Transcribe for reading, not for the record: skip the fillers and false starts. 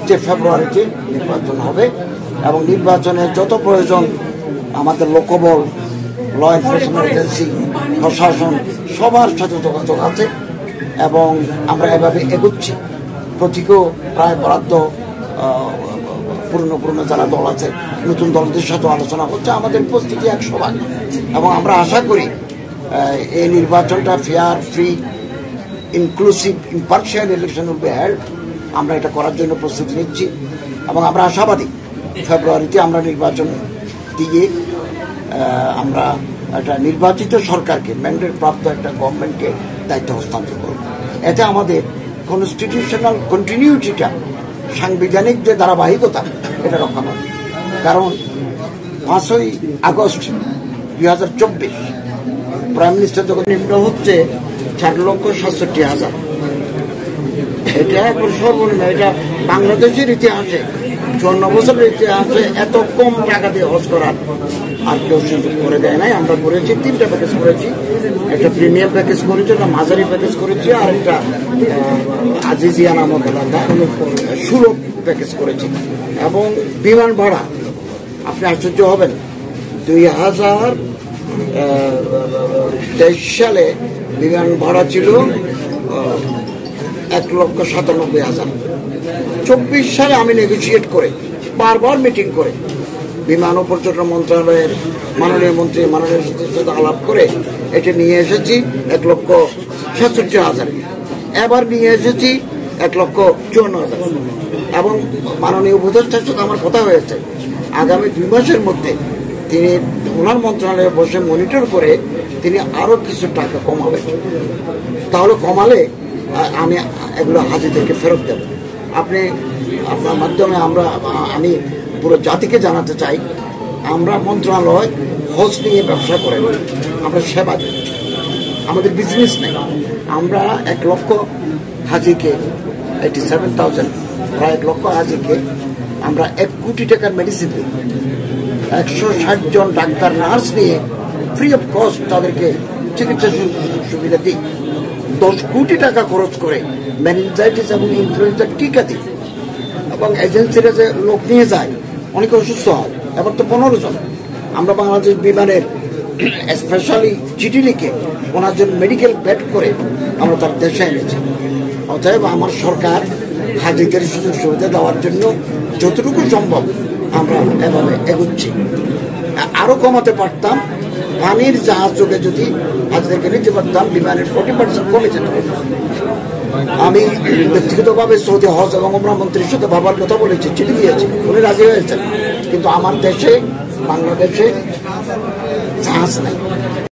যে ফেব্রুয়ারিতে নির্বাচন হবে এবং নির্বাচনের যত প্রয়োজন আমাদের লোকবল, ল এনফোর্সমেন্ট এজেন্সি, প্রশাসন সবার সাথে যোগাযোগ আছে এবং আমরা এভাবে এগোচ্ছি। প্রতীকও প্রায় বরাদ্দ, পুরনো যারা দল আছে নতুন দলদের সাথে আলোচনা হচ্ছে। আমাদের উপস্থিতি 100 এবং আমরা আশা করি এই নির্বাচনটা fair, free, inclusive, impartial election will be held. আমরা এটা করার জন্য প্রস্তুতি নিচ্ছি এবং আমরা আশাবাদী ফেব্রুয়ারিতে আমরা নির্বাচন দিয়ে আমরা একটা নির্বাচিত সরকারকে, ম্যান্ডেট প্রাপ্ত একটা গভর্নমেন্টকে দায়িত্ব হস্তান্তর করব। এতে আমাদের কনস্টিটিউশনাল কন্টিনিউটিটা, সাংবিধানিক যে ধারাবাহিকতা, এটা রক্ষা পাবে। কারণ 5ই আগস্ট 2024 প্রাইম মিনিস্টার যখন নিম্ন হচ্ছে 4,67,000, এটা এখন সর্বনিম্ন। এটা বাংলাদেশের ইতিহাসে 54 বছরের ইতিহাসে এত কম টাকা দিয়ে হজ করার আর কেউ সুযোগ করে দেয় নাই। আমরা করেছি 3টা প্যাকেজ করেছি, একটা প্রিমিয়াম প্যাকেজ করেছি, একটা মাঝারি প্যাকেজ করেছি, আর একটা আজিজিয়া নামক এলাকায় সুলভ প্যাকেজ করেছি। এবং বিমান ভাড়া আপনি আশ্চর্য হবেন, 2023 সালে বিমান ভাড়া ছিল 1,97,000। 24 সালে আমি নেগোসিয়েট করে বারবার মিটিং করে বিমান ও পর্যটন মন্ত্রণালয়ের মাননীয় মন্ত্রী, মাননীয় সাথে আলাপ করে এটা নিয়ে এসেছি 1,67,000। এবার নিয়ে এসেছি 1,54,000 এবং মাননীয় উপদেষ্টার সাথে আমার কথা হয়েছে আগামী 2 মাসের মধ্যে তিনি ওনার মন্ত্রণালয়ে বসে মনিটর করে তিনি আরো কিছু টাকা কমাবেন। তাহলে কমালে আমি এগুলো হাজিদেরকে ফেরত দেব। আপনার মাধ্যমে আমি পুরো জাতিকে জানাতে চাই, আমরা মন্ত্রণালয় হজ নিয়ে ব্যবসা করে, আমরা সেবা দিই, আমাদের বিজনেস নেই। আমরা 1 লক্ষ হাজিকে, 87,000, প্রায় 1 লক্ষ হাজিকে আমরা 1 কোটি টাকার মেডিসিন দিই। 160 জন ডাক্তার, নার্স নিয়ে ফ্রি অফ কস্ট তাদেরকে চিকিৎসা সুবিধা দিই। 10 কোটি টাকা খরচ করে মেনিনজাইটিস এবং ইনফ্লুয়েঞ্জার টিকা দিই। এবং এজেন্সিরা যে লোক নিয়ে যায়, অনেকে অসুস্থ হয়, এবার তো 15 জন আমরা বাংলাদেশ বিমানের স্পেশালি চিঠি লিখে ওনার জন্য মেডিকেল বেড করে আমরা তার দেশে এনেছি। অতএব আমার সরকার হাজিদের সুযোগ সুবিধা দেওয়ার জন্য যতটুকু সম্ভব আমরা এভাবে এগোচ্ছি। আরো কমাতে পারতাম, পানির জাহাজ যোগে যদি হাজিদেরকে নিতে পারতাম, বিমানের 40% কমে যেত। আমি ব্যক্তিগতভাবে সৌদি হজ এবং ওমরা মন্ত্রীর সাথে ভাবার কথা বলেছি, চিঠি দিয়েছি, উনি রাজি হয়েছেন। কিন্তু আমার দেশে, বাংলাদেশে জাহাজ নাই।